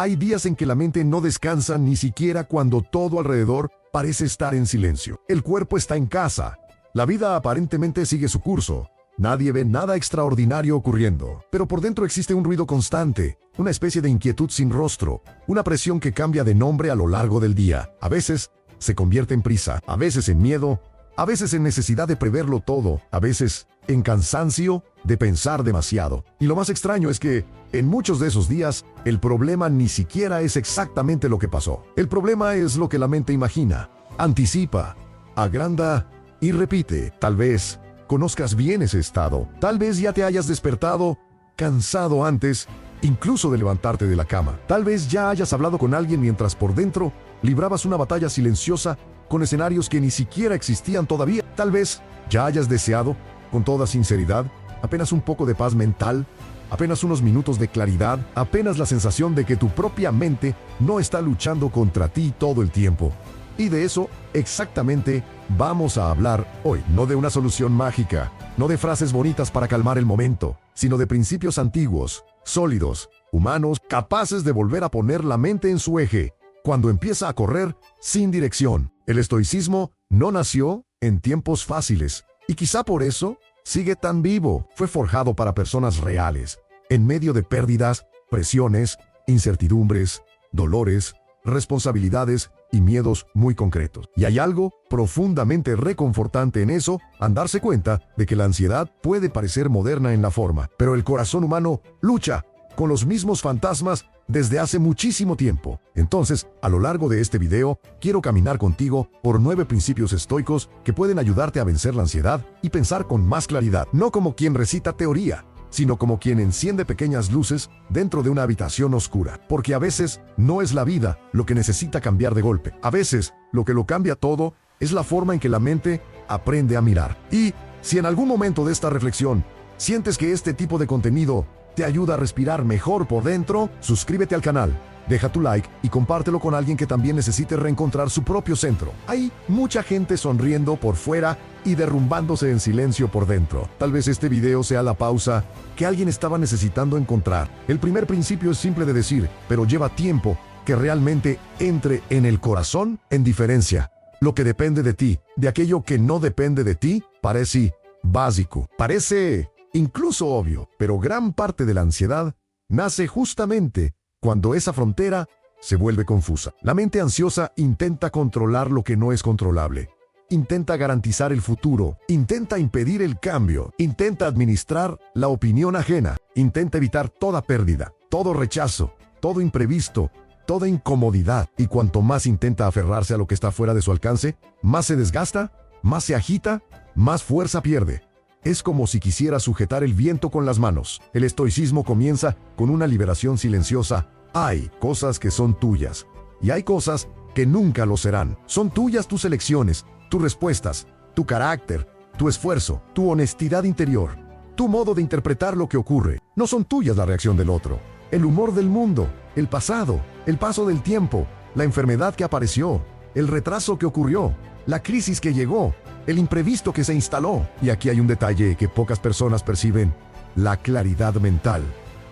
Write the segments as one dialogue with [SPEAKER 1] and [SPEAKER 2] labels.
[SPEAKER 1] Hay días en que la mente no descansa ni siquiera cuando todo alrededor parece estar en silencio. El cuerpo está en casa. La vida aparentemente sigue su curso. Nadie ve nada extraordinario ocurriendo. Pero por dentro existe un ruido constante, una especie de inquietud sin rostro, una presión que cambia de nombre a lo largo del día. A veces se convierte en prisa, a veces en miedo, a veces en necesidad de preverlo todo, a veces en cansancio de pensar demasiado. Y lo más extraño es que, en muchos de esos días, el problema ni siquiera es exactamente lo que pasó. El problema es lo que la mente imagina, anticipa, agranda y repite. Tal vez conozcas bien ese estado. Tal vez ya te hayas despertado cansado antes, incluso de levantarte de la cama. Tal vez ya hayas hablado con alguien mientras por dentro librabas una batalla silenciosa con escenarios que ni siquiera existían todavía. Tal vez ya hayas deseado, con toda sinceridad, apenas un poco de paz mental, apenas unos minutos de claridad, apenas la sensación de que tu propia mente no está luchando contra ti todo el tiempo. Y de eso exactamente vamos a hablar hoy. No de una solución mágica, no de frases bonitas para calmar el momento, sino de principios antiguos, sólidos, humanos, capaces de volver a poner la mente en su eje cuando empieza a correr sin dirección. El estoicismo no nació en tiempos fáciles, y quizá por eso sigue tan vivo. Fue forjado para personas reales, en medio de pérdidas, presiones, incertidumbres, dolores, responsabilidades y miedos muy concretos. Y hay algo profundamente reconfortante en eso, al darse cuenta de que la ansiedad puede parecer moderna en la forma, pero el corazón humano lucha con los mismos fantasmas desde hace muchísimo tiempo. Entonces, a lo largo de este video, quiero caminar contigo por 9 principios estoicos que pueden ayudarte a vencer la ansiedad y pensar con más claridad, no como quien recita teoría, sino como quien enciende pequeñas luces dentro de una habitación oscura. Porque a veces no es la vida lo que necesita cambiar de golpe. A veces lo que lo cambia todo es la forma en que la mente aprende a mirar. Y si en algún momento de esta reflexión sientes que este tipo de contenido te ayuda a respirar mejor por dentro, suscríbete al canal, deja tu like y compártelo con alguien que también necesite reencontrar su propio centro. Hay mucha gente sonriendo por fuera y derrumbándose en silencio por dentro. Tal vez este video sea la pausa que alguien estaba necesitando encontrar. El primer principio es simple de decir, pero lleva tiempo que realmente entre en el corazón. En diferencia, lo que depende de ti, de aquello que no depende de ti, parece básico, parece incluso obvio, pero gran parte de la ansiedad nace justamente cuando esa frontera se vuelve confusa. La mente ansiosa intenta controlar lo que no es controlable, intenta garantizar el futuro, intenta impedir el cambio, intenta administrar la opinión ajena, intenta evitar toda pérdida, todo rechazo, todo imprevisto, toda incomodidad. Y cuanto más intenta aferrarse a lo que está fuera de su alcance, más se desgasta, más se agita, más fuerza pierde. Es como si quisiera sujetar el viento con las manos. El estoicismo comienza con una liberación silenciosa. Hay cosas que son tuyas y hay cosas que nunca lo serán. Son tuyas tus elecciones, tus respuestas, tu carácter, tu esfuerzo, tu honestidad interior, tu modo de interpretar lo que ocurre. No son tuyas la reacción del otro, el humor del mundo, el pasado, el paso del tiempo, la enfermedad que apareció, el retraso que ocurrió, la crisis que llegó, el imprevisto que se instaló. Y aquí hay un detalle que pocas personas perciben: la claridad mental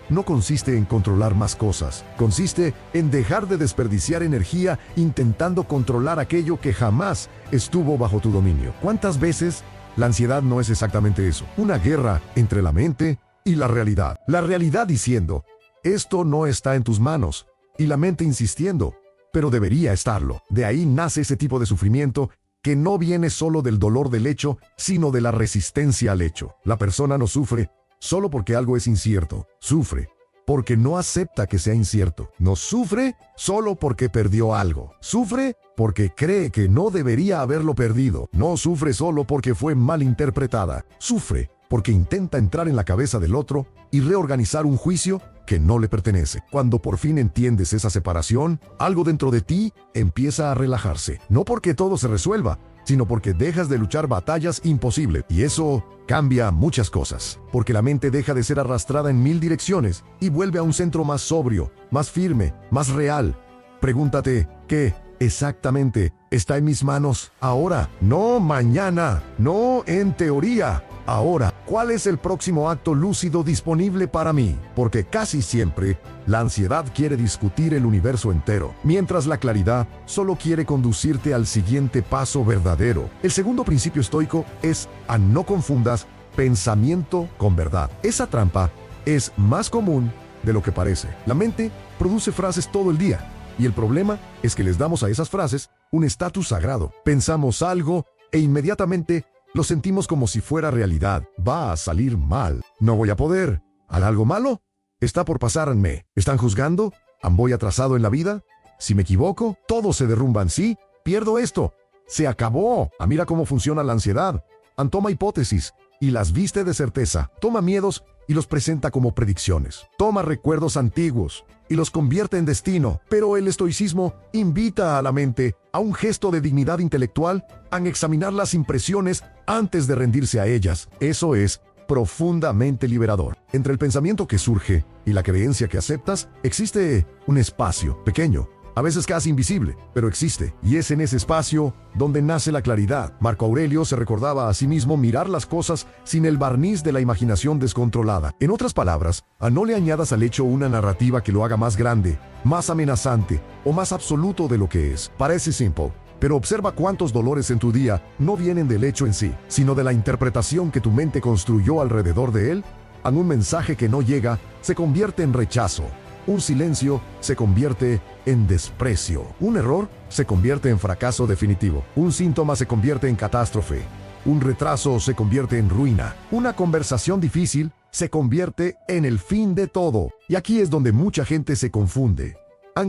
[SPEAKER 1] no consiste en controlar más cosas, consiste en dejar de desperdiciar energía intentando controlar aquello que jamás estuvo bajo tu dominio. ¿Cuántas veces la ansiedad no es exactamente eso? Una guerra entre la mente y la realidad. La realidad diciendo, esto no está en tus manos, y la mente insistiendo, pero debería estarlo. De ahí nace ese tipo de sufrimiento que no viene solo del dolor del hecho, sino de la resistencia al hecho. La persona no sufre solo porque algo es incierto, sufre porque no acepta que sea incierto. No sufre solo porque perdió algo, sufre porque cree que no debería haberlo perdido. No sufre solo porque fue mal interpretada, sufre porque intenta entrar en la cabeza del otro y reorganizar un juicio que no le pertenece. Cuando por fin entiendes esa separación, algo dentro de ti empieza a relajarse. No porque todo se resuelva, sino porque dejas de luchar batallas imposibles. Y eso cambia muchas cosas, porque la mente deja de ser arrastrada en 1000 direcciones y vuelve a un centro más sobrio, más firme, más real. Pregúntate, ¿qué exactamente está en mis manos ahora? No mañana, no en teoría. Ahora, ¿cuál es el próximo acto lúcido disponible para mí? Porque casi siempre La ansiedad quiere discutir el universo entero, mientras la claridad solo quiere conducirte al siguiente paso verdadero. El segundo principio estoico es a no confundas pensamiento con verdad. Esa trampa es más común de lo que parece. La mente produce frases todo el día, y el problema es que les damos a esas frases un estatus sagrado. Pensamos algo e inmediatamente lo sentimos como si fuera realidad. Va a salir mal. No voy a poder. ¿Hará algo malo? Está por pasarme. ¿Están juzgando? ¿Voy atrasado en la vida? Si me equivoco, todo se derrumba en sí. Pierdo esto. Se acabó. Mira cómo funciona la ansiedad. Toma hipótesis y las viste de certeza. Toma miedos y los presenta como predicciones. Toma recuerdos antiguos y los convierte en destino. Pero el estoicismo invita a la mente a un gesto de dignidad intelectual, a examinar las impresiones antes de rendirse a ellas. Eso es profundamente liberador. Entre el pensamiento que surge y la creencia que aceptas, existe un espacio pequeño, a veces casi invisible, pero existe, y es en ese espacio donde nace la claridad. Marco Aurelio se recordaba a sí mismo mirar las cosas sin el barniz de la imaginación descontrolada. En otras palabras, no le añadas al hecho una narrativa que lo haga más grande, más amenazante o más absoluto de lo que es. Parece simple, pero observa cuántos dolores en tu día no vienen del hecho en sí, sino de la interpretación que tu mente construyó alrededor de él. Un mensaje que no llega se convierte en rechazo. Un silencio se convierte en desprecio. Un error se convierte en fracaso definitivo. Un síntoma se convierte en catástrofe. Un retraso se convierte en ruina. Una conversación difícil se convierte en el fin de todo. Y aquí es donde mucha gente se confunde.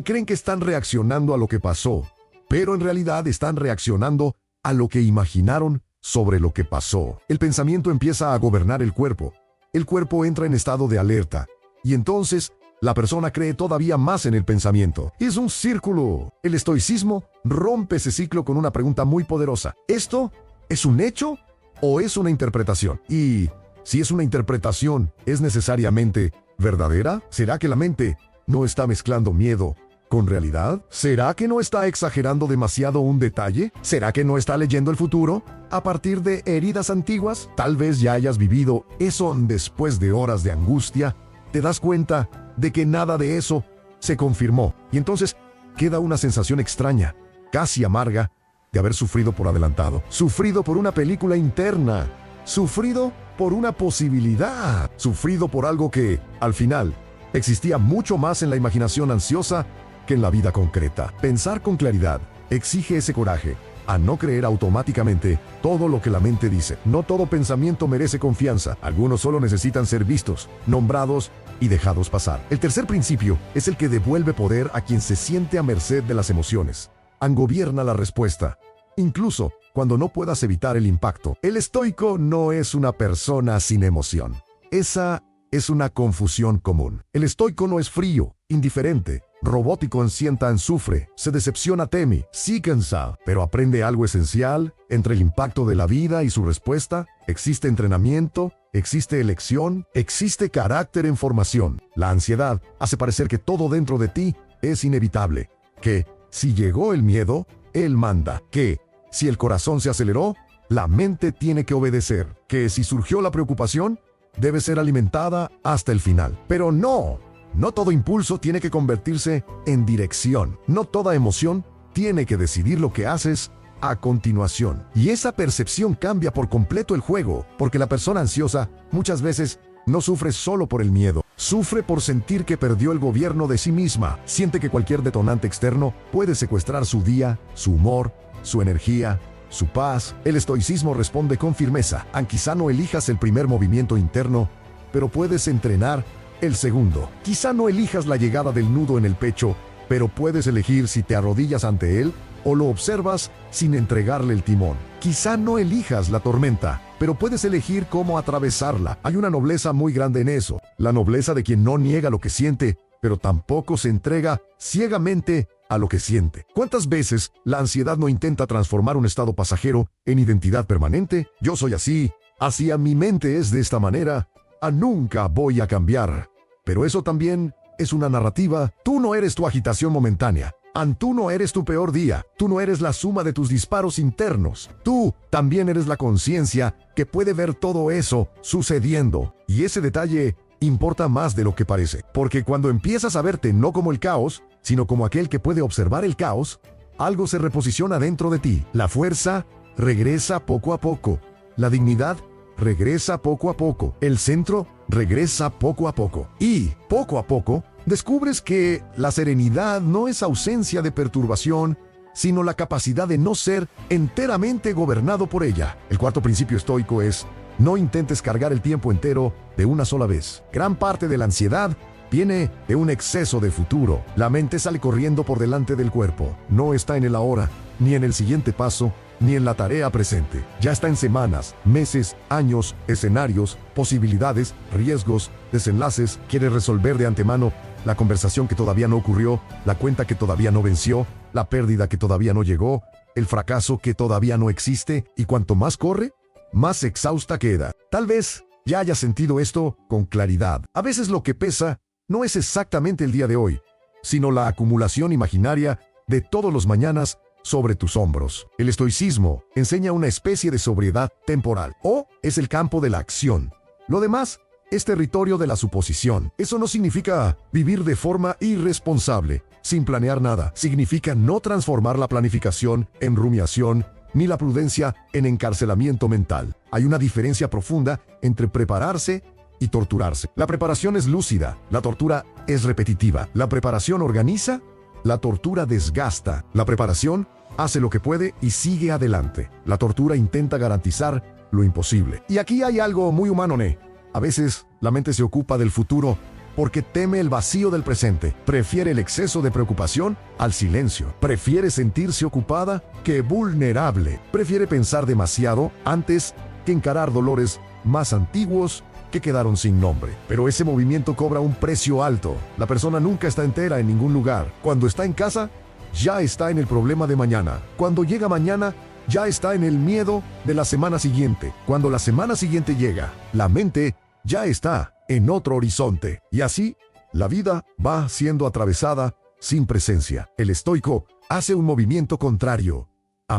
[SPEAKER 1] Creen que están reaccionando a lo que pasó, pero en realidad están reaccionando a lo que imaginaron sobre lo que pasó. El pensamiento empieza a gobernar el cuerpo. El cuerpo entra en estado de alerta. Y entonces la persona cree todavía más en el pensamiento. Es un círculo. El estoicismo rompe ese ciclo con una pregunta muy poderosa. ¿Esto es un hecho o es una interpretación? Y si es una interpretación, ¿es necesariamente verdadera? ¿Será que la mente no está mezclando miedo con realidad? ¿Será que no está exagerando demasiado un detalle? ¿Será que no está leyendo el futuro a partir de heridas antiguas? Tal vez ya hayas vivido eso después de horas de angustia. Te das cuenta de que nada de eso se confirmó. Y entonces queda una sensación extraña, casi amarga, de haber sufrido por adelantado. Sufrido por una película interna. Sufrido por una posibilidad. Sufrido por algo que, al final, existía mucho más en la imaginación ansiosa que en la vida concreta. Pensar con claridad exige ese coraje, a no creer automáticamente todo lo que la mente dice. No todo pensamiento merece confianza. Algunos solo necesitan ser vistos, nombrados y dejados pasar. El tercer principio es el que devuelve poder a quien se siente a merced de las emociones. Gobierna la respuesta, incluso cuando no puedas evitar el impacto. El estoico no es una persona sin emoción. Esa es una confusión común. El estoico no es frío, indiferente, robótico, sienta, sufre, se decepciona, teme, sí cansa, pero aprende algo esencial. Entre el impacto de la vida y su respuesta, existe entrenamiento, existe elección, existe carácter en formación. La ansiedad hace parecer que todo dentro de ti es inevitable, que si llegó el miedo, él manda, que si el corazón se aceleró, la mente tiene que obedecer, que si surgió la preocupación, debe ser alimentada hasta el final. Pero no todo impulso tiene que convertirse en dirección. No toda emoción tiene que decidir lo que haces a continuación. Y esa percepción cambia por completo el juego, porque la persona ansiosa muchas veces no sufre solo por el miedo. Sufre por sentir que perdió el gobierno de sí misma. Siente que cualquier detonante externo puede secuestrar su día, su humor, su energía, su paz. El estoicismo responde con firmeza. Quizá no elijas el primer movimiento interno, pero puedes entrenar el segundo. Quizá no elijas la llegada del nudo en el pecho, pero puedes elegir si te arrodillas ante él o lo observas sin entregarle el timón. Quizá no elijas la tormenta, pero puedes elegir cómo atravesarla. Hay una nobleza muy grande en eso. La nobleza de quien no niega lo que siente, pero tampoco se entrega ciegamente a lo que siente. ¿Cuántas veces la ansiedad no intenta transformar un estado pasajero en identidad permanente? Yo soy así mi mente es de esta manera, nunca voy a cambiar. Pero eso también es una narrativa. Tú no eres tu agitación momentánea. Tú no eres tu peor día. Tú no eres la suma de tus disparos internos. Tú también eres la conciencia que puede ver todo eso sucediendo. Y ese detalle importa más de lo que parece. Porque cuando empiezas a verte no como el caos, sino como aquel que puede observar el caos, algo se reposiciona dentro de ti. La fuerza regresa poco a poco. La dignidad regresa poco a poco. El centro regresa poco a poco. Y, poco a poco, descubres que la serenidad no es ausencia de perturbación, sino la capacidad de no ser enteramente gobernado por ella. El cuarto principio estoico es: no intentes cargar el tiempo entero de una sola vez. Gran parte de la ansiedad viene de un exceso de futuro. La mente sale corriendo por delante del cuerpo. No está en el ahora, ni en el siguiente paso, ni en la tarea presente. Ya está en semanas, meses, años, escenarios, posibilidades, riesgos, desenlaces. Quiere resolver de antemano la conversación que todavía no ocurrió, la cuenta que todavía no venció, la pérdida que todavía no llegó, el fracaso que todavía no existe, y cuanto más corre, más exhausta queda. Tal vez ya hayas sentido esto con claridad. A veces lo que pesa no es exactamente el día de hoy, sino la acumulación imaginaria de todos los mañanas sobre tus hombros. El estoicismo enseña una especie de sobriedad temporal, o es el campo de la acción. Lo demás es territorio de la suposición. Eso no significa vivir de forma irresponsable, sin planear nada. Significa no transformar la planificación en rumiación, ni la prudencia en encarcelamiento mental. Hay una diferencia profunda entre prepararse y torturarse. La preparación es lúcida, la tortura es repetitiva. La preparación organiza, la tortura desgasta. La preparación hace lo que puede y sigue adelante. La tortura intenta garantizar lo imposible. Y aquí hay algo muy humano, ¿ne? A veces la mente se ocupa del futuro porque teme el vacío del presente. Prefiere el exceso de preocupación al silencio. Prefiere sentirse ocupada que vulnerable. Prefiere pensar demasiado antes que encarar dolores más antiguos que quedaron sin nombre. Pero ese movimiento cobra un precio alto. La persona nunca está entera en ningún lugar. Cuando está en casa, ya está en el problema de mañana. Cuando llega mañana, ya está en el miedo de la semana siguiente. Cuando la semana siguiente llega, la mente ya está en otro horizonte. Y así, la vida va siendo atravesada sin presencia. El estoico hace un movimiento contrario.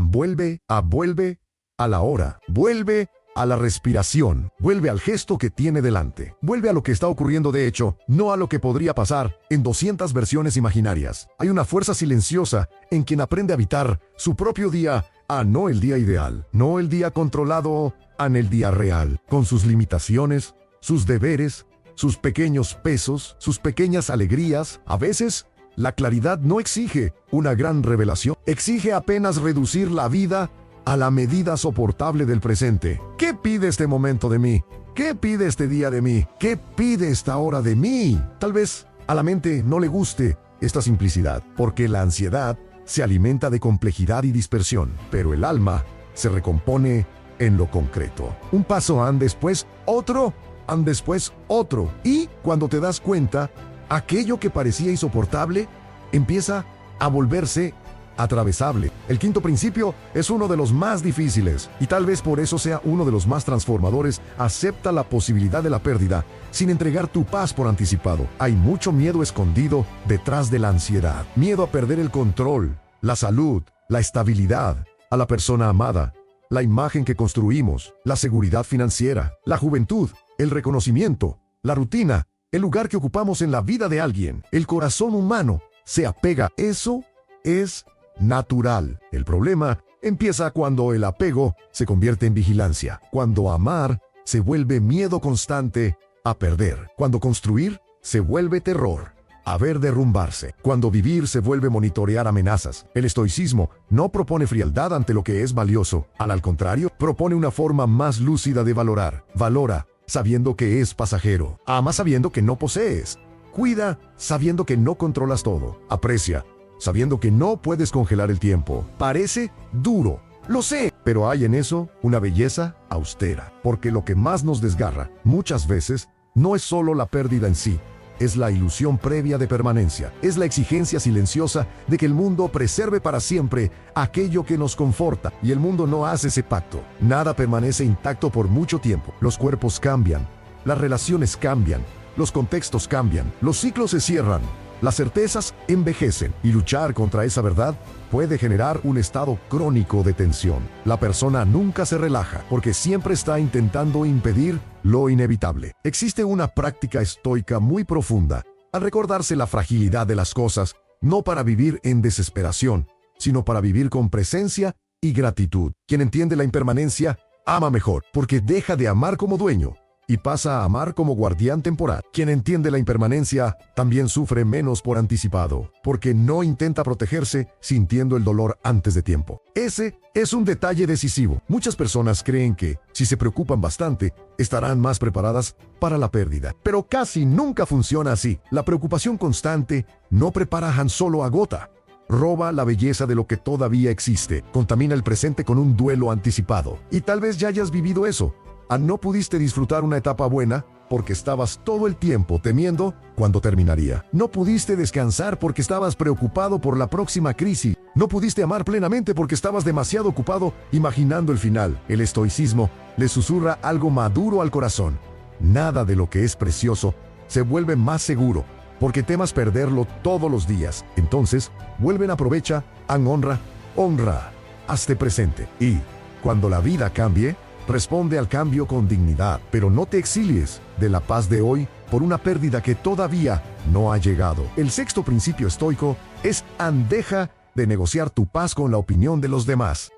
[SPEAKER 1] Vuelve a la hora. Vuelve a la respiración. Vuelve al gesto que tiene delante. Vuelve a lo que está ocurriendo de hecho, no a lo que podría pasar en 200 versiones imaginarias. Hay una fuerza silenciosa en quien aprende a habitar su propio día, no el día ideal, no el día controlado, en el día real, con sus limitaciones, sus deberes, sus pequeños pesos, sus pequeñas alegrías. A veces, la claridad no exige una gran revelación, exige apenas reducir la vida a la medida soportable del presente. ¿Qué pide este momento de mí? ¿Qué pide este día de mí? ¿Qué pide esta hora de mí? Tal vez a la mente no le guste esta simplicidad, porque la ansiedad se alimenta de complejidad y dispersión, pero el alma se recompone en lo concreto. Un paso después otro, después otro, y cuando te das cuenta, aquello que parecía insoportable empieza a volverse atravesable. El quinto principio es uno de los más difíciles, y tal vez por eso sea uno de los más transformadores. Acepta la posibilidad de la pérdida sin entregar tu paz por anticipado. Hay mucho miedo escondido detrás de la ansiedad. Miedo a perder el control, la salud, la estabilidad, a la persona amada, la imagen que construimos, la seguridad financiera, la juventud, el reconocimiento, la rutina, el lugar que ocupamos en la vida de alguien. El corazón humano se apega. Eso es natural. El problema empieza cuando el apego se convierte en vigilancia, cuando amar se vuelve miedo constante a perder, cuando construir se vuelve terror a ver derrumbarse, cuando vivir se vuelve monitorear amenazas. El estoicismo no propone frialdad ante lo que es valioso, al contrario, propone una forma más lúcida de valorar. Valora sabiendo que es pasajero, ama sabiendo que no posees, cuida sabiendo que no controlas todo, aprecia sabiendo que no puedes congelar el tiempo. Parece duro, lo sé, pero hay en eso una belleza austera, porque lo que más nos desgarra, muchas veces, no es solo la pérdida en sí, es la ilusión previa de permanencia, es la exigencia silenciosa de que el mundo preserve para siempre aquello que nos conforta, y el mundo no hace ese pacto. Nada permanece intacto por mucho tiempo. Los cuerpos cambian, las relaciones cambian, los contextos cambian, los ciclos se cierran, las certezas envejecen, y luchar contra esa verdad puede generar un estado crónico de tensión. La persona nunca se relaja porque siempre está intentando impedir lo inevitable. Existe una práctica estoica muy profunda al recordarse la fragilidad de las cosas, no para vivir en desesperación, sino para vivir con presencia y gratitud. Quien entiende la impermanencia, ama mejor, porque deja de amar como dueño y pasa a amar como guardián temporal. Quien entiende la impermanencia también sufre menos por anticipado, porque no intenta protegerse sintiendo el dolor antes de tiempo. Ese es un detalle decisivo. Muchas personas creen que, si se preocupan bastante, estarán más preparadas para la pérdida. Pero casi nunca funciona así. La preocupación constante no prepara, solo agota. Roba la belleza de lo que todavía existe, contamina el presente con un duelo anticipado. Y tal vez ya hayas vivido eso. No pudiste disfrutar una etapa buena porque estabas todo el tiempo temiendo cuándo terminaría. No pudiste descansar porque estabas preocupado por la próxima crisis. No pudiste amar plenamente porque estabas demasiado ocupado imaginando el final. El estoicismo le susurra algo maduro al corazón. Nada de lo que es precioso se vuelve más seguro porque temas perderlo todos los días. Entonces, vuelven, aprovecha, honra, hazte presente. Y cuando la vida cambie, responde al cambio con dignidad, pero no te exilies de la paz de hoy por una pérdida que todavía no ha llegado. El sexto principio estoico es deja de negociar tu paz con la opinión de los demás.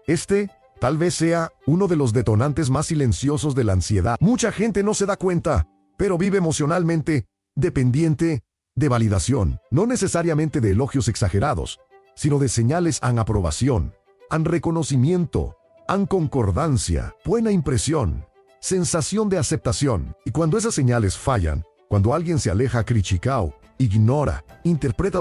[SPEAKER 1] Tal vez sea uno de los detonantes más silenciosos de la ansiedad. Mucha gente no se da cuenta, pero vive emocionalmente dependiente de validación, no necesariamente de elogios exagerados, sino de señales aprobación, reconocimiento, concordancia, buena impresión, sensación de aceptación. Y cuando esas señales fallan, cuando alguien se aleja, critica, ignora, interpreta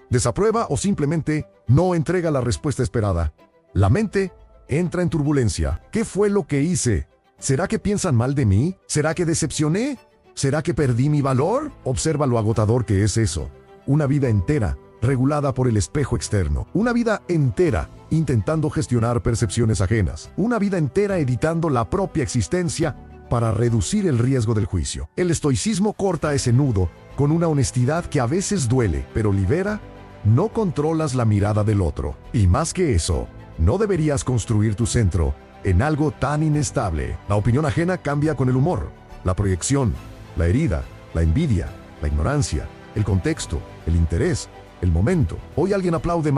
[SPEAKER 1] desaprueba o simplemente no entrega la respuesta esperada, la mente entra en turbulencia. ¿Qué fue lo que hice? ¿Será que piensan mal de mí? ¿Será que decepcioné? ¿Será que perdí mi valor? Observa lo agotador que es eso. Una vida entera regulada por el espejo externo. Una vida entera intentando gestionar percepciones ajenas. Una vida entera editando la propia existencia para reducir el riesgo del juicio. El estoicismo corta ese nudo con una honestidad que a veces duele, pero libera. No controlas la mirada del otro. Y más que eso, no deberías construir tu centro en algo tan inestable. La opinión ajena cambia con el humor, la proyección, la herida, la envidia, la ignorancia, el contexto, el interés, el momento. Hoy alguien aplaude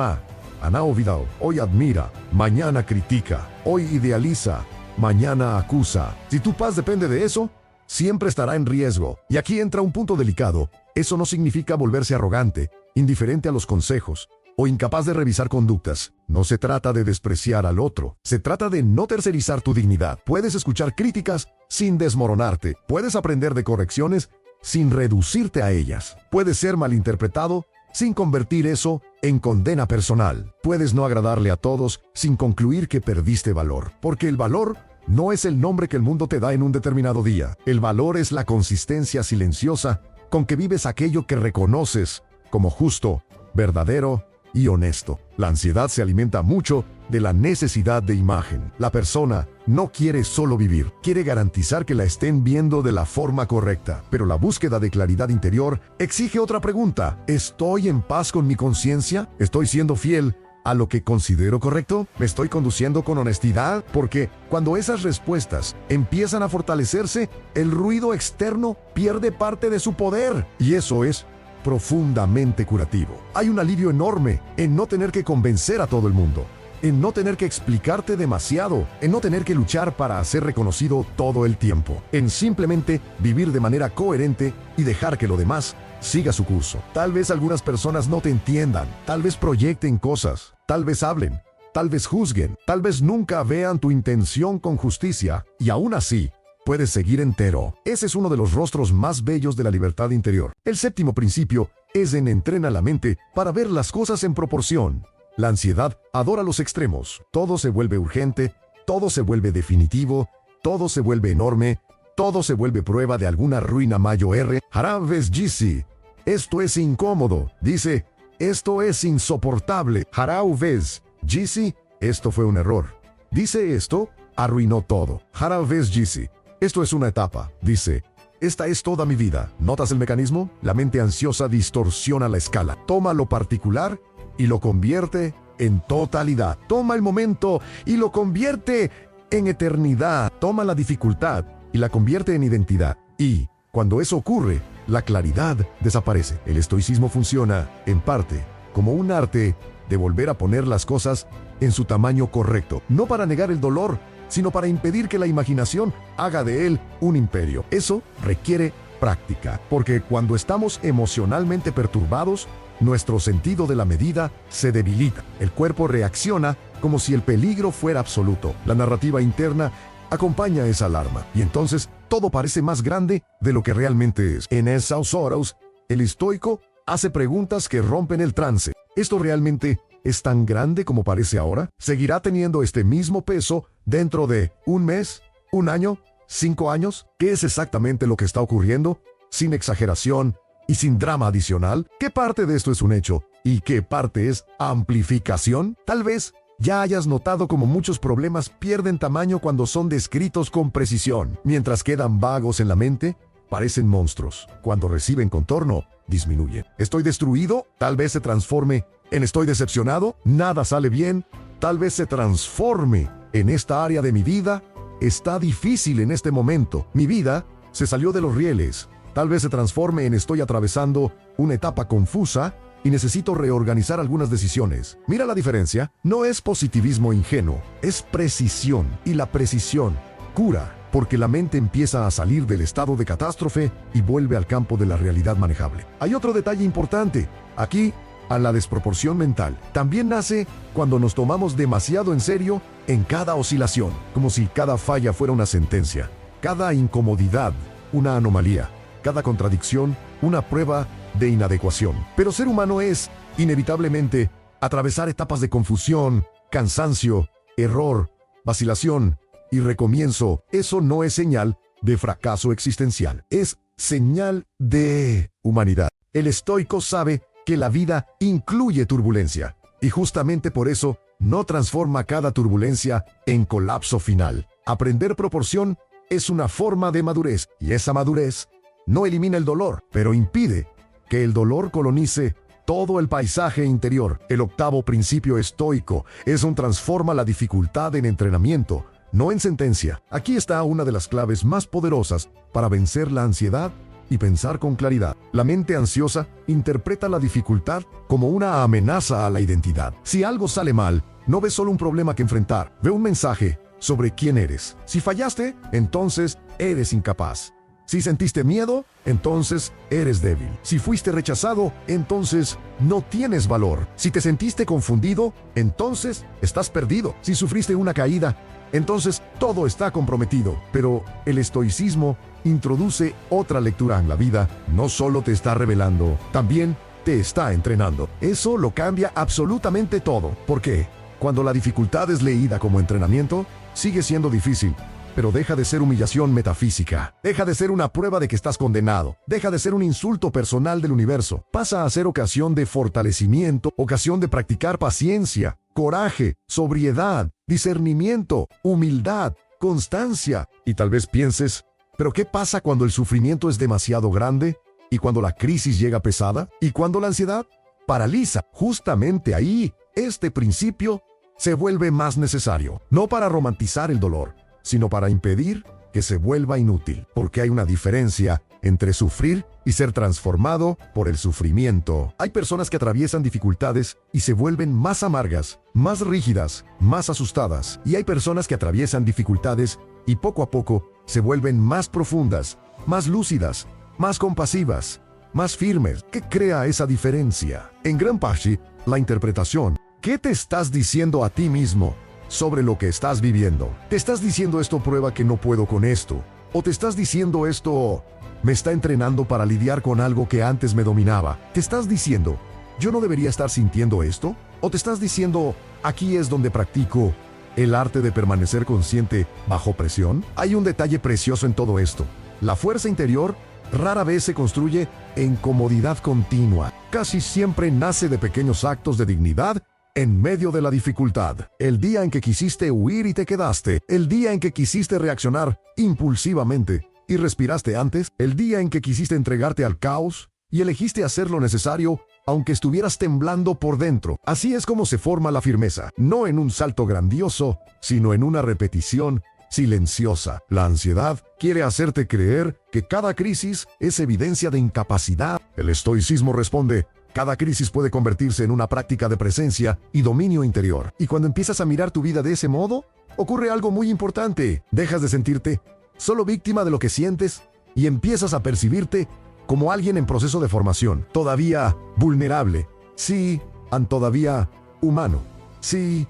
[SPEAKER 1] olvidado. Hoy admira, mañana critica. Hoy idealiza, mañana acusa. Si tu paz depende de eso, siempre estará en riesgo. Y aquí entra un punto delicado. Eso no significa volverse arrogante, indiferente a los consejos o incapaz de revisar conductas. No se trata de despreciar al otro. Se trata de no tercerizar tu dignidad. Puedes escuchar críticas sin desmoronarte. Puedes aprender de correcciones sin reducirte a ellas. Puedes ser malinterpretado sin convertir eso en condena personal. Puedes no agradarle a todos sin concluir que perdiste valor. Porque el valor no es el nombre que el mundo te da en un determinado día. El valor es la consistencia silenciosa con que vives aquello que reconoces como justo, verdadero y honesto. La ansiedad se alimenta mucho de la necesidad de imagen. La persona no quiere solo vivir, quiere garantizar que la estén viendo de la forma correcta. Pero la búsqueda de claridad interior exige otra pregunta. ¿Estoy en paz con mi conciencia? ¿Estoy siendo fiel a lo que considero correcto? ¿Me estoy conduciendo con honestidad? Porque cuando esas respuestas empiezan a fortalecerse, el ruido externo pierde parte de su poder. Y eso es profundamente curativo. Hay un alivio enorme en no tener que convencer a todo el mundo, en no tener que explicarte demasiado, en no tener que luchar para ser reconocido todo el tiempo, en simplemente vivir de manera coherente y dejar que lo demás siga su curso. Tal vez algunas personas no te entiendan, tal vez proyecten cosas, tal vez hablen, tal vez juzguen, tal vez nunca vean tu intención con justicia, y aún así, puedes seguir entero. Ese es uno de los rostros más bellos de la libertad interior. El séptimo principio es entrena la mente para ver las cosas en proporción. La ansiedad adora los extremos. Todo se vuelve urgente, todo se vuelve definitivo, todo se vuelve enorme, todo se vuelve prueba de alguna ruina mayor. Haraves Gisi. Esto es incómodo. Dice, esto es insoportable. Haraves Gisi. Esto fue un error. Dice esto, arruinó todo. Haraves Gisi. Esto es una etapa. Dice, esta es toda mi vida. ¿Notas el mecanismo? La mente ansiosa distorsiona la escala. Toma lo particular y lo convierte en totalidad. Toma el momento y lo convierte en eternidad. Toma la dificultad y la convierte en identidad. Y, cuando eso ocurre, la claridad desaparece. El estoicismo funciona, en parte, como un arte de volver a poner las cosas en su tamaño correcto, no para negar el dolor, sino para impedir que la imaginación haga de él un imperio. Eso requiere práctica, porque cuando estamos emocionalmente perturbados, nuestro sentido de la medida se debilita. El cuerpo reacciona como si el peligro fuera absoluto. La narrativa interna acompaña esa alarma, y entonces todo parece más grande de lo que realmente es. En Soros, el estoico hace preguntas que rompen el trance. ¿Esto realmente es tan grande como parece ahora? ¿Seguirá teniendo este mismo peso dentro de un mes, un año, 5 años? ¿Qué es exactamente lo que está ocurriendo? Sin exageración y sin drama adicional. ¿Qué parte de esto es un hecho? ¿Y qué parte es amplificación? Tal vez ya hayas notado cómo muchos problemas pierden tamaño cuando son descritos con precisión. Mientras quedan vagos en la mente, parecen monstruos. Cuando reciben contorno, disminuyen. ¿Estoy destruido? Tal vez se transforme en estoy decepcionado. ¿Nada sale bien? Tal vez se transforme en esta área de mi vida. Está difícil en este momento. Mi vida se salió de los rieles. Tal vez se transforme en estoy atravesando una etapa confusa y necesito reorganizar algunas decisiones. Mira la diferencia. No es positivismo ingenuo, es precisión. Y la precisión cura, porque la mente empieza a salir del estado de catástrofe y vuelve al campo de la realidad manejable. Hay otro detalle importante. Aquí, a la desproporción mental, también nace cuando nos tomamos demasiado en serio en cada oscilación, como si cada falla fuera una sentencia, cada incomodidad una anomalía, cada contradicción una prueba de inadecuación. Pero ser humano es, inevitablemente, atravesar etapas de confusión, cansancio, error, vacilación y recomienzo. Eso no es señal de fracaso existencial, es señal de humanidad. El estoico sabe que la vida incluye turbulencia, y justamente por eso no transforma cada turbulencia en colapso final. Aprender proporción es una forma de madurez, y esa madurez no elimina el dolor, pero impide que el dolor colonice todo el paisaje interior. El octavo principio estoico es un transforma la dificultad en entrenamiento, no en sentencia. Aquí está una de las claves más poderosas para vencer la ansiedad y pensar con claridad. La mente ansiosa interpreta la dificultad como una amenaza a la identidad. Si algo sale mal, no ve solo un problema que enfrentar, ve un mensaje sobre quién eres. Si fallaste, entonces eres incapaz. Si sentiste miedo, entonces eres débil. Si fuiste rechazado, entonces no tienes valor. Si te sentiste confundido, entonces estás perdido. Si sufriste una caída, entonces todo está comprometido. Pero el estoicismo introduce otra lectura en la vida. No solo te está revelando, también te está entrenando. Eso lo cambia absolutamente todo. ¿Por qué? Cuando la dificultad es leída como entrenamiento, sigue siendo difícil, pero deja de ser humillación metafísica. Deja de ser una prueba de que estás condenado. Deja de ser un insulto personal del universo. Pasa a ser ocasión de fortalecimiento, ocasión de practicar paciencia, coraje, sobriedad, discernimiento, humildad, constancia. Y tal vez pienses, ¿pero qué pasa cuando el sufrimiento es demasiado grande? ¿Y cuando la crisis llega pesada? ¿Y cuando la ansiedad paraliza? Justamente ahí, este principio se vuelve más necesario. No para romantizar el dolor, sino para impedir que se vuelva inútil. Porque hay una diferencia entre sufrir y ser transformado por el sufrimiento. Hay personas que atraviesan dificultades y se vuelven más amargas, más rígidas, más asustadas. Y hay personas que atraviesan dificultades y poco a poco se vuelven más profundas, más lúcidas, más compasivas, más firmes. ¿Qué crea esa diferencia? En gran parte, la interpretación. ¿Qué te estás diciendo a ti mismo sobre lo que estás viviendo? ¿Te estás diciendo esto prueba que no puedo con esto? ¿O te estás diciendo esto me está entrenando para lidiar con algo que antes me dominaba? ¿Te estás diciendo yo no debería estar sintiendo esto? ¿O te estás diciendo aquí es donde practico el arte de permanecer consciente bajo presión? Hay un detalle precioso en todo esto. La fuerza interior rara vez se construye en comodidad continua. Casi siempre nace de pequeños actos de dignidad en medio de la dificultad. El día en que quisiste huir y te quedaste. El día en que quisiste reaccionar impulsivamente y respiraste antes. El día en que quisiste entregarte al caos y elegiste hacer lo necesario aunque estuvieras temblando por dentro. Así es como se forma la firmeza. No en un salto grandioso, sino en una repetición silenciosa. La ansiedad quiere hacerte creer que cada crisis es evidencia de incapacidad. El estoicismo responde: cada crisis puede convertirse en una práctica de presencia y dominio interior. Y cuando empiezas a mirar tu vida de ese modo, ocurre algo muy importante. Dejas de sentirte solo víctima de lo que sientes y empiezas a percibirte como alguien en proceso de formación, todavía vulnerable, sí, todavía humano, sí,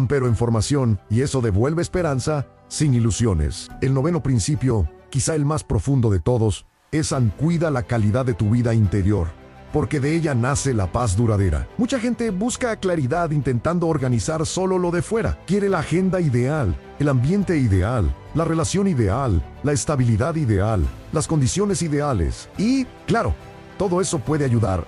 [SPEAKER 1] pero en formación, y eso devuelve esperanza sin ilusiones. El noveno principio, quizá el más profundo de todos, es: cuida la calidad de tu vida interior, porque de ella nace la paz duradera. Mucha gente busca claridad intentando organizar solo lo de fuera. Quiere la agenda ideal, el ambiente ideal, la relación ideal, la estabilidad ideal, las condiciones ideales. Y, claro, todo eso puede ayudar,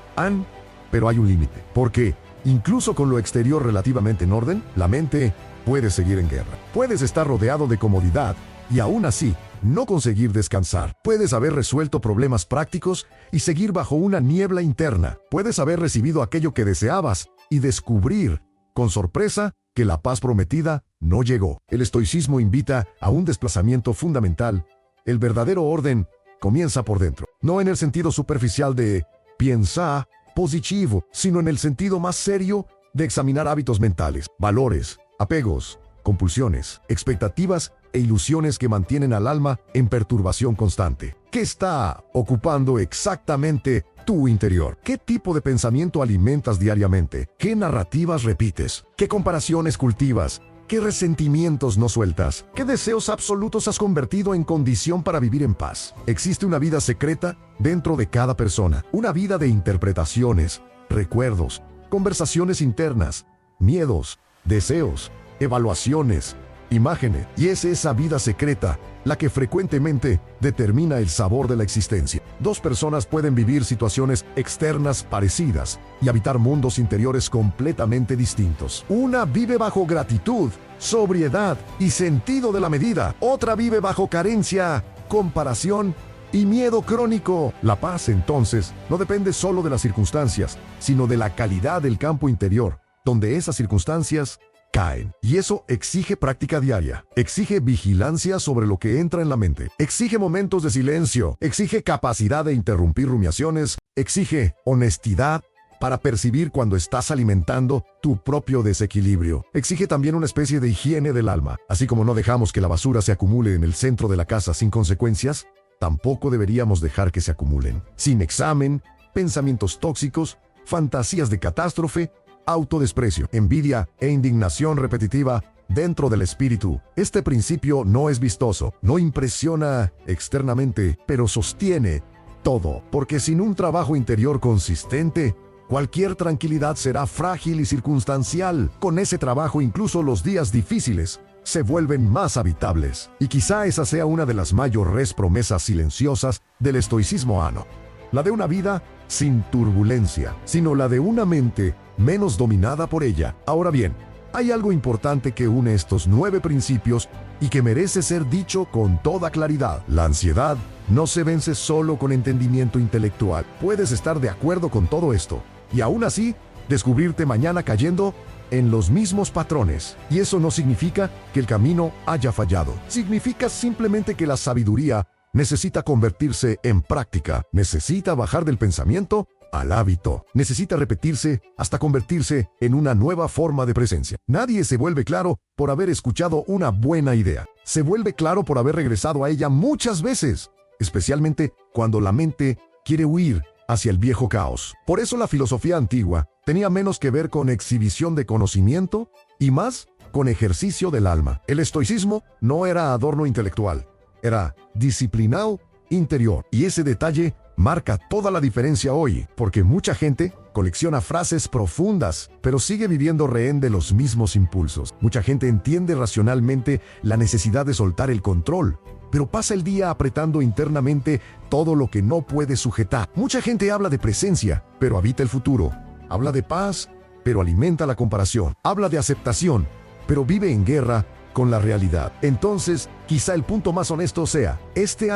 [SPEAKER 1] pero hay un límite. Porque, incluso con lo exterior relativamente en orden, la mente puede seguir en guerra. Puedes estar rodeado de comodidad y aún así no conseguir descansar. Puedes haber resuelto problemas prácticos y seguir bajo una niebla interna. Puedes haber recibido aquello que deseabas y descubrir, con sorpresa, que la paz prometida no llegó. El estoicismo invita a un desplazamiento fundamental. El verdadero orden comienza por dentro. No en el sentido superficial de piensa positivo, sino en el sentido más serio de examinar hábitos mentales, valores, apegos, compulsiones, expectativas e ilusiones que mantienen al alma en perturbación constante. ¿Qué está ocupando exactamente tu interior? ¿Qué tipo de pensamiento alimentas diariamente? ¿Qué narrativas repites? ¿Qué comparaciones cultivas? ¿Qué resentimientos no sueltas? ¿Qué deseos absolutos has convertido en condición para vivir en paz? Existe una vida secreta dentro de cada persona, una vida de interpretaciones, recuerdos, conversaciones internas, miedos, deseos, evaluaciones, imágenes. Y es esa vida secreta la que frecuentemente determina el sabor de la existencia. Dos personas pueden vivir situaciones externas parecidas y habitar mundos interiores completamente distintos. Una vive bajo gratitud, sobriedad y sentido de la medida. Otra vive bajo carencia, comparación y miedo crónico. La paz, entonces, no depende solo de las circunstancias, sino de la calidad del campo interior, donde esas circunstancias caen. Y eso exige práctica diaria, exige vigilancia sobre lo que entra en la mente, exige momentos de silencio, exige capacidad de interrumpir rumiaciones, exige honestidad para percibir cuando estás alimentando tu propio desequilibrio. Exige también una especie de higiene del alma. Así como no dejamos que la basura se acumule en el centro de la casa sin consecuencias, tampoco deberíamos dejar que se acumulen sin examen, pensamientos tóxicos, fantasías de catástrofe, autodesprecio, envidia e indignación repetitiva dentro del espíritu. Este principio no es vistoso, no impresiona externamente, pero sostiene todo, porque sin un trabajo interior consistente, cualquier tranquilidad será frágil y circunstancial. Con ese trabajo, incluso los días difíciles se vuelven más habitables. Y quizá esa sea una de las mayores promesas silenciosas del estoicismo ano. La de una vida sin turbulencia, sino la de una mente menos dominada por ella. Ahora bien, hay algo importante que une estos 9 principios y que merece ser dicho con toda claridad. La ansiedad no se vence solo con entendimiento intelectual. Puedes estar de acuerdo con todo esto y aún así descubrirte mañana cayendo en los mismos patrones. Y eso no significa que el camino haya fallado. Significa simplemente que la sabiduría necesita convertirse en práctica, necesita bajar del pensamiento al hábito, necesita repetirse hasta convertirse en una nueva forma de presencia. Nadie se vuelve claro por haber escuchado una buena idea. Se vuelve claro por haber regresado a ella muchas veces, especialmente cuando la mente quiere huir hacia el viejo caos. Por eso la filosofía antigua tenía menos que ver con exhibición de conocimiento y más con ejercicio del alma. El estoicismo no era adorno intelectual, era disciplinado interior. Y ese detalle marca toda la diferencia hoy, porque mucha gente colecciona frases profundas, pero sigue viviendo rehén de los mismos impulsos. Mucha gente entiende racionalmente la necesidad de soltar el control, pero pasa el día apretando internamente todo lo que no puede sujetar. Mucha gente habla de presencia, pero habita el futuro. Habla de paz, pero alimenta la comparación. Habla de aceptación, pero vive en guerra con la realidad. Entonces, quizá el punto más honesto sea,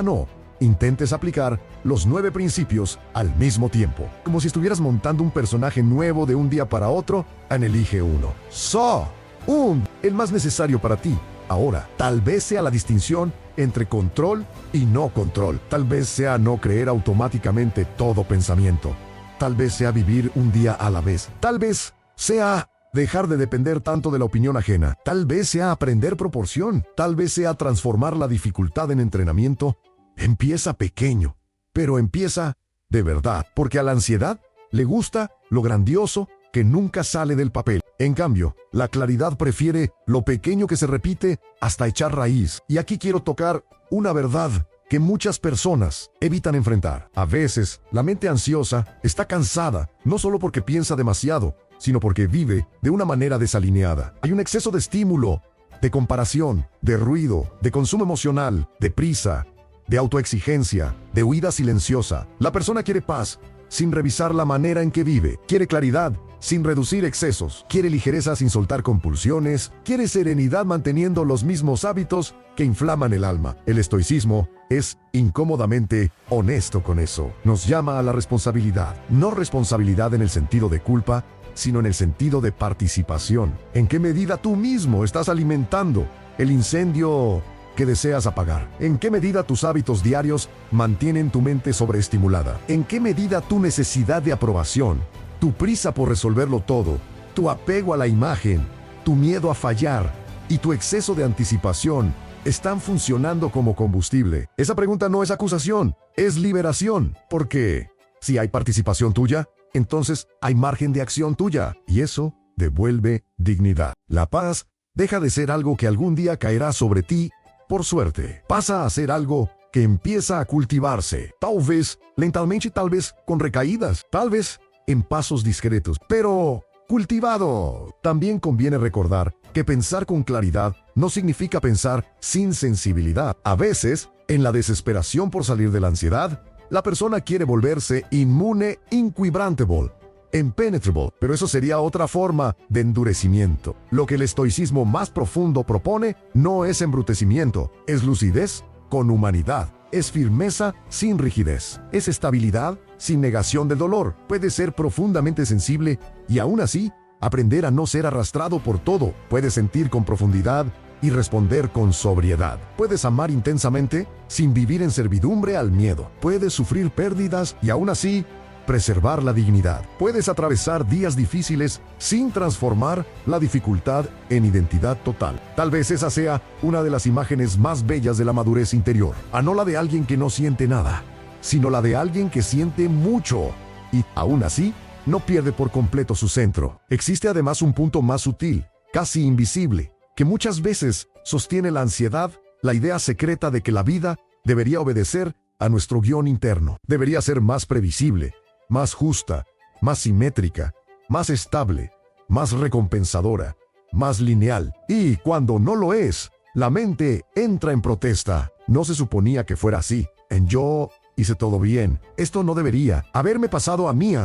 [SPEAKER 1] no intentes aplicar los 9 principios al mismo tiempo. Como si estuvieras montando un personaje nuevo de un día para otro, elige uno. El más necesario para ti, ahora. Tal vez sea la distinción entre control y no control. Tal vez sea no creer automáticamente todo pensamiento. Tal vez sea vivir un día a la vez. Tal vez sea dejar de depender tanto de la opinión ajena. Tal vez sea aprender proporción. Tal vez sea transformar la dificultad en entrenamiento. Empieza pequeño, pero empieza de verdad, porque a la ansiedad le gusta lo grandioso que nunca sale del papel. En cambio, la claridad prefiere lo pequeño que se repite hasta echar raíz. Y aquí quiero tocar una verdad que muchas personas evitan enfrentar. A veces, la mente ansiosa está cansada, no solo porque piensa demasiado, sino porque vive de una manera desalineada. Hay un exceso de estímulo, de comparación, de ruido, de consumo emocional, de prisa, de autoexigencia, de huida silenciosa. La persona quiere paz sin revisar la manera en que vive. Quiere claridad sin reducir excesos. Quiere ligereza sin soltar compulsiones. Quiere serenidad manteniendo los mismos hábitos que inflaman el alma. El estoicismo es incómodamente honesto con eso. Nos llama a la responsabilidad. No responsabilidad en el sentido de culpa, sino en el sentido de participación. ¿En qué medida tú mismo estás alimentando el incendio que deseas apagar? ¿En qué medida tus hábitos diarios mantienen tu mente sobreestimulada? ¿En qué medida tu necesidad de aprobación, tu prisa por resolverlo todo, tu apego a la imagen, tu miedo a fallar y tu exceso de anticipación están funcionando como combustible? Esa pregunta no es acusación, es liberación. Porque si hay participación tuya, entonces hay margen de acción tuya, y eso devuelve dignidad. La paz deja de ser algo que algún día caerá sobre ti por suerte. Pasa a ser algo que empieza a cultivarse, tal vez lentamente, tal vez con recaídas, tal vez en pasos discretos, pero cultivado. También conviene recordar que pensar con claridad no significa pensar sin sensibilidad. A veces, en la desesperación por salir de la ansiedad, la persona quiere volverse inmune, inquebrantable, impenetrable, pero eso sería otra forma de endurecimiento. Lo que el estoicismo más profundo propone no es embrutecimiento, es lucidez con humanidad, es firmeza sin rigidez, es estabilidad sin negación del dolor. Puede ser profundamente sensible y aún así aprender a no ser arrastrado por todo. Puedes sentir con profundidad y responder con sobriedad. Puedes amar intensamente sin vivir en servidumbre al miedo. Puedes sufrir pérdidas y aún así preservar la dignidad. Puedes atravesar días difíciles sin transformar la dificultad en identidad total. Tal vez esa sea una de las imágenes más bellas de la madurez interior. A no la de alguien que no siente nada, sino la de alguien que siente mucho y aún así no pierde por completo su centro. Existe además un punto más sutil, casi invisible, que muchas veces sostiene la ansiedad, la idea secreta de que la vida debería obedecer a nuestro guión interno. Debería ser más previsible, más justa, más simétrica, más estable, más recompensadora, más lineal. Y cuando no lo es, la mente entra en protesta. No se suponía que fuera así. Yo hice todo bien. Esto no debería haberme pasado a mí.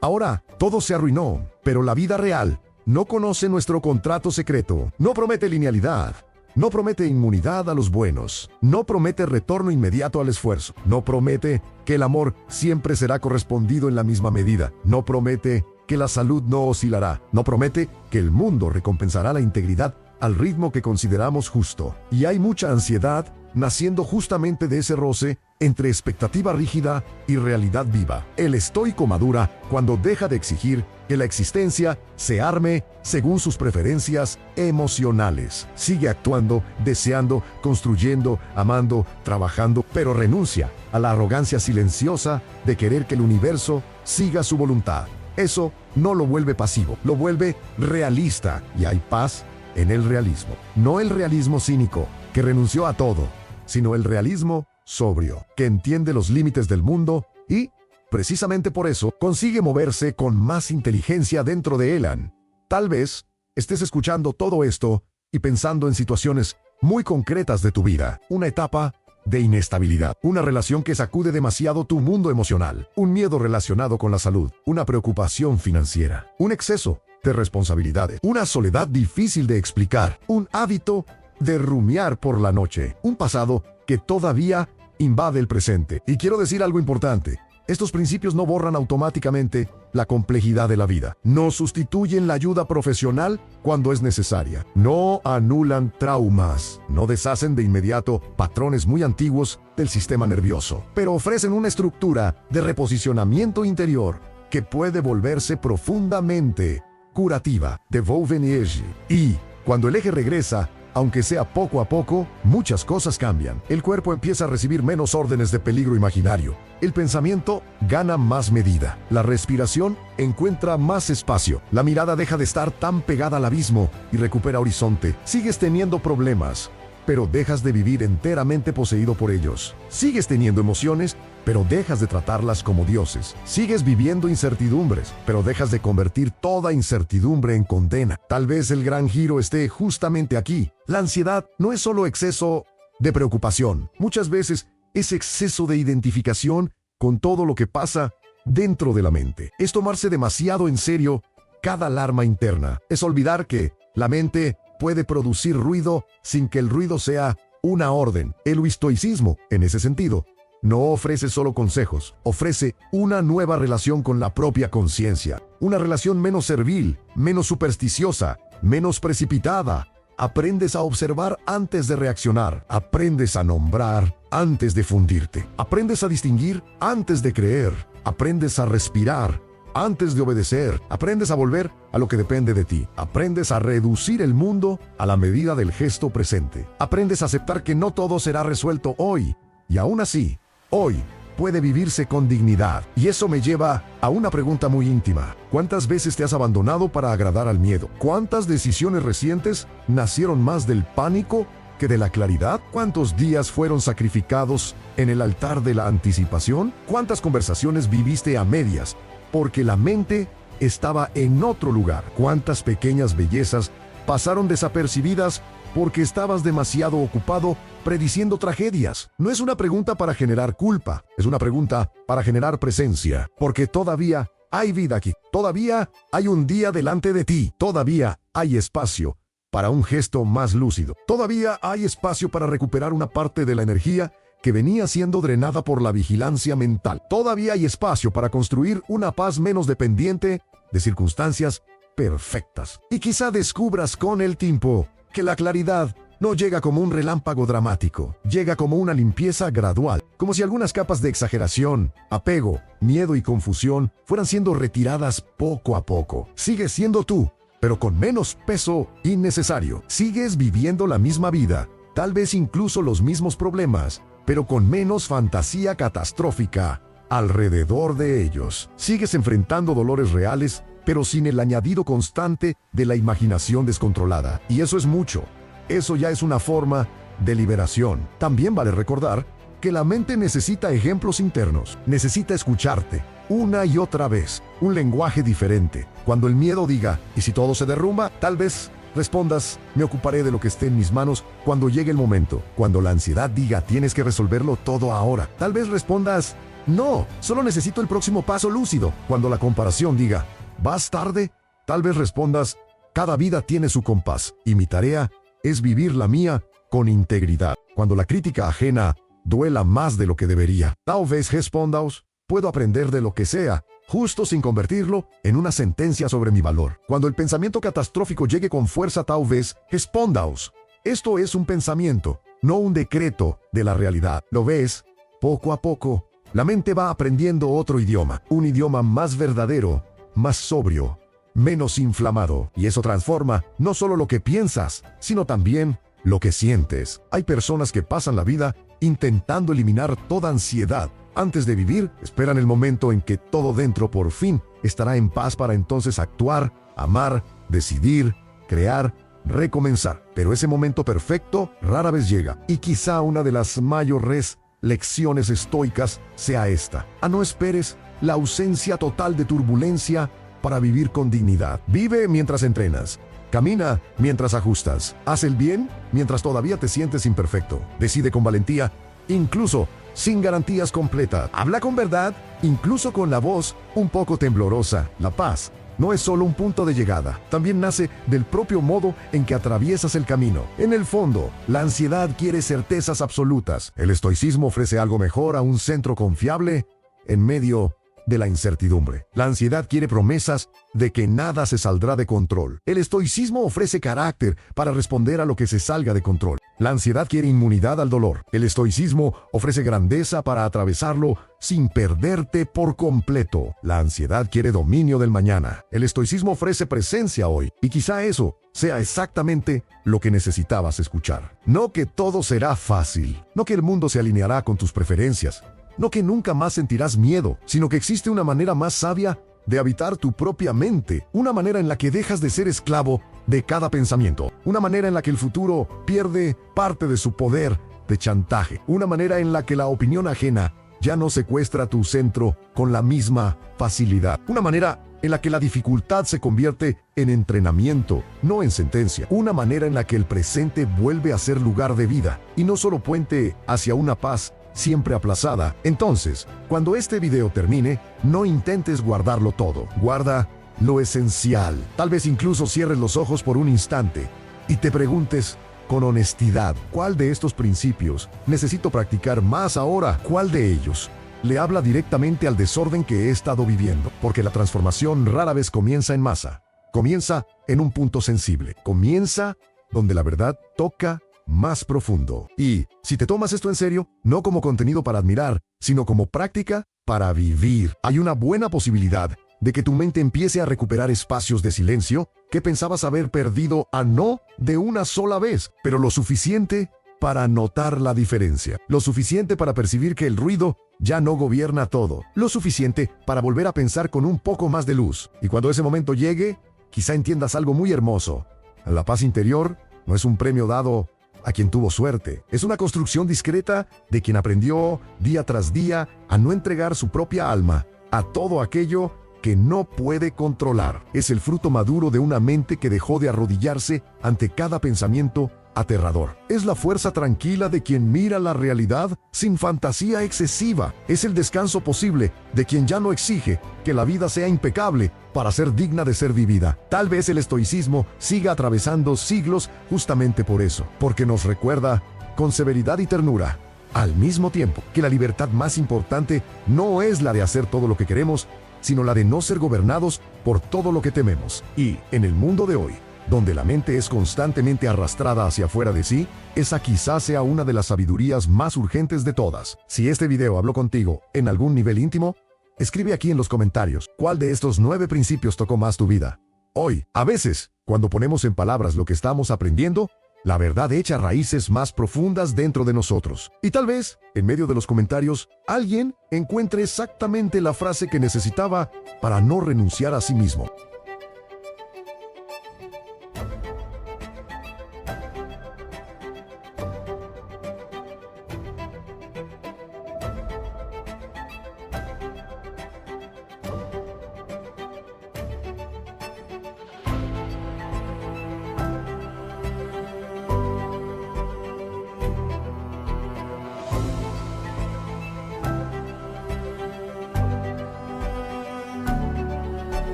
[SPEAKER 1] Ahora todo se arruinó. Pero la vida real no conoce nuestro contrato secreto. No promete linealidad. No promete inmunidad a los buenos. No promete retorno inmediato al esfuerzo. No promete que el amor siempre será correspondido en la misma medida. No promete que la salud no oscilará. No promete que el mundo recompensará la integridad al ritmo que consideramos justo. Y hay mucha ansiedad naciendo justamente de ese roce entre expectativa rígida y realidad viva. El estoico madura cuando deja de exigir que la existencia se arme según sus preferencias emocionales. Sigue actuando, deseando, construyendo, amando, trabajando, pero renuncia a la arrogancia silenciosa de querer que el universo siga su voluntad. Eso no lo vuelve pasivo, lo vuelve realista, y hay paz en el realismo. No el realismo cínico, que renunció a todo, sino el realismo sobrio, que entiende los límites del mundo y, precisamente por eso, consigue moverse con más inteligencia dentro de él. Tal vez estés escuchando todo esto y pensando en situaciones muy concretas de tu vida. Una etapa de inestabilidad, una relación que sacude demasiado tu mundo emocional, un miedo relacionado con la salud, una preocupación financiera, un exceso de responsabilidades, una soledad difícil de explicar, un hábito de rumiar por la noche, un pasado que todavía invade el presente. Y quiero decir algo importante. Estos principios no borran automáticamente la complejidad de la vida. No sustituyen la ayuda profesional cuando es necesaria. No anulan traumas. No deshacen de inmediato patrones muy antiguos del sistema nervioso. Pero ofrecen una estructura de reposicionamiento interior que puede volverse profundamente curativa. De Beauvenier. Y cuando el eje regresa, aunque sea poco a poco, muchas cosas cambian. El cuerpo empieza a recibir menos órdenes de peligro imaginario. El pensamiento gana más medida. La respiración encuentra más espacio. La mirada deja de estar tan pegada al abismo y recupera horizonte. Sigues teniendo problemas, pero dejas de vivir enteramente poseído por ellos. Sigues teniendo emociones, pero dejas de tratarlas como dioses. Sigues viviendo incertidumbres, pero dejas de convertir toda incertidumbre en condena. Tal vez el gran giro esté justamente aquí. La ansiedad no es solo exceso de preocupación. Muchas veces es exceso de identificación con todo lo que pasa dentro de la mente. Es tomarse demasiado en serio cada alarma interna. Es olvidar que la mente puede producir ruido sin que el ruido sea una orden. El estoicismo, en ese sentido, no ofrece solo consejos, ofrece una nueva relación con la propia conciencia. Una relación menos servil, menos supersticiosa, menos precipitada. Aprendes a observar antes de reaccionar. Aprendes a nombrar antes de fundirte. Aprendes a distinguir antes de creer. Aprendes a respirar antes de obedecer. Aprendes a volver a lo que depende de ti. Aprendes a reducir el mundo a la medida del gesto presente. Aprendes a aceptar que no todo será resuelto hoy. Y aún así, hoy puede vivirse con dignidad. Y eso me lleva a una pregunta muy íntima. ¿Cuántas veces te has abandonado para agradar al miedo? ¿Cuántas decisiones recientes nacieron más del pánico que de la claridad? ¿Cuántos días fueron sacrificados en el altar de la anticipación? ¿Cuántas conversaciones viviste a medias porque la mente estaba en otro lugar? ¿Cuántas pequeñas bellezas pasaron desapercibidas porque estabas demasiado ocupado prediciendo tragedias? No es una pregunta para generar culpa, es una pregunta para generar presencia, porque todavía hay vida aquí, todavía hay un día delante de ti, todavía hay espacio para un gesto más lúcido, todavía hay espacio para recuperar una parte de la energía que venía siendo drenada por la vigilancia mental. Todavía hay espacio para construir una paz menos dependiente de circunstancias perfectas. Y quizá descubras con el tiempo que la claridad no llega como un relámpago dramático, llega como una limpieza gradual, como si algunas capas de exageración, apego, miedo y confusión fueran siendo retiradas poco a poco. Sigues siendo tú, pero con menos peso innecesario. Sigues viviendo la misma vida, tal vez incluso los mismos problemas, pero con menos fantasía catastrófica alrededor de ellos. Sigues enfrentando dolores reales, pero sin el añadido constante de la imaginación descontrolada. Y eso es mucho. Eso ya es una forma de liberación. También vale recordar que la mente necesita ejemplos internos. Necesita escucharte una y otra vez. Un lenguaje diferente. Cuando el miedo diga, ¿y si todo se derrumba? Tal vez respondas, me ocuparé de lo que esté en mis manos cuando llegue el momento. Cuando la ansiedad diga, tienes que resolverlo todo ahora. Tal vez respondas, no, solo necesito el próximo paso lúcido. Cuando la comparación diga, ¿vas tarde? Tal vez respondas, cada vida tiene su compás, y mi tarea es vivir la mía con integridad. Cuando la crítica ajena duela más de lo que debería, tal vez respondas, puedo aprender de lo que sea, justo sin convertirlo en una sentencia sobre mi valor. Cuando el pensamiento catastrófico llegue con fuerza, tal vez respondas, esto es un pensamiento, no un decreto de la realidad. ¿Lo ves? Poco a poco, la mente va aprendiendo otro idioma, un idioma más verdadero, más sobrio, menos inflamado, y eso transforma no solo lo que piensas, sino también lo que sientes. Hay personas que pasan la vida intentando eliminar toda ansiedad. Antes de vivir, esperan el momento en que todo dentro por fin estará en paz para entonces actuar, amar, decidir, crear, recomenzar. Pero ese momento perfecto rara vez llega, y quizá una de las mayores lecciones estoicas sea esta: no esperes la ausencia total de turbulencia para vivir con dignidad. Vive mientras entrenas. Camina mientras ajustas. Haz el bien mientras todavía te sientes imperfecto. Decide con valentía, incluso sin garantías completas. Habla con verdad, incluso con la voz un poco temblorosa. La paz no es solo un punto de llegada, también nace del propio modo en que atraviesas el camino. En el fondo, la ansiedad quiere certezas absolutas. El estoicismo ofrece algo mejor, a un centro confiable en medio de la incertidumbre. La ansiedad quiere promesas de que nada se saldrá de control. El estoicismo ofrece carácter para responder a lo que se salga de control. La ansiedad quiere inmunidad al dolor. El estoicismo ofrece grandeza para atravesarlo sin perderte por completo. La ansiedad quiere dominio del mañana. El estoicismo ofrece presencia hoy. Y quizá eso sea exactamente lo que necesitabas escuchar. No que todo será fácil. No que el mundo se alineará con tus preferencias. No que nunca más sentirás miedo, sino que existe una manera más sabia de habitar tu propia mente, una manera en la que dejas de ser esclavo de cada pensamiento, una manera en la que el futuro pierde parte de su poder de chantaje, una manera en la que la opinión ajena ya no secuestra tu centro con la misma facilidad, una manera en la que la dificultad se convierte en entrenamiento, no en sentencia, una manera en la que el presente vuelve a ser lugar de vida y no solo puente hacia una paz siempre aplazada. Entonces, cuando este video termine, no intentes guardarlo todo. Guarda lo esencial. Tal vez incluso cierres los ojos por un instante y te preguntes con honestidad, ¿cuál de estos principios necesito practicar más ahora? ¿Cuál de ellos le habla directamente al desorden que he estado viviendo? Porque la transformación rara vez comienza en masa. Comienza en un punto sensible. Comienza donde la verdad toca más profundo. Y si te tomas esto en serio, no como contenido para admirar, sino como práctica para vivir, hay una buena posibilidad de que tu mente empiece a recuperar espacios de silencio que pensabas haber perdido a no de una sola vez, pero lo suficiente para notar la diferencia, lo suficiente para percibir que el ruido ya no gobierna todo, lo suficiente para volver a pensar con un poco más de luz. Y cuando ese momento llegue, quizá entiendas algo muy hermoso. La paz interior no es un premio dado a quien tuvo suerte. Es una construcción discreta de quien aprendió día tras día a no entregar su propia alma a todo aquello que no puede controlar. Es el fruto maduro de una mente que dejó de arrodillarse ante cada pensamiento aterrador. Es la fuerza tranquila de quien mira la realidad sin fantasía excesiva. Es el descanso posible de quien ya no exige que la vida sea impecable para ser digna de ser vivida. Tal vez el estoicismo siga atravesando siglos justamente por eso, porque nos recuerda con severidad y ternura, al mismo tiempo, que la libertad más importante no es la de hacer todo lo que queremos, sino la de no ser gobernados por todo lo que tememos. Y en el mundo de hoy, donde la mente es constantemente arrastrada hacia afuera de sí, esa quizás sea una de las sabidurías más urgentes de todas. Si este video habló contigo en algún nivel íntimo, escribe aquí en los comentarios cuál de estos 9 principios tocó más tu vida. Hoy, a veces, cuando ponemos en palabras lo que estamos aprendiendo, la verdad echa raíces más profundas dentro de nosotros. Y tal vez, en medio de los comentarios, alguien encuentre exactamente la frase que necesitaba para no renunciar a sí mismo.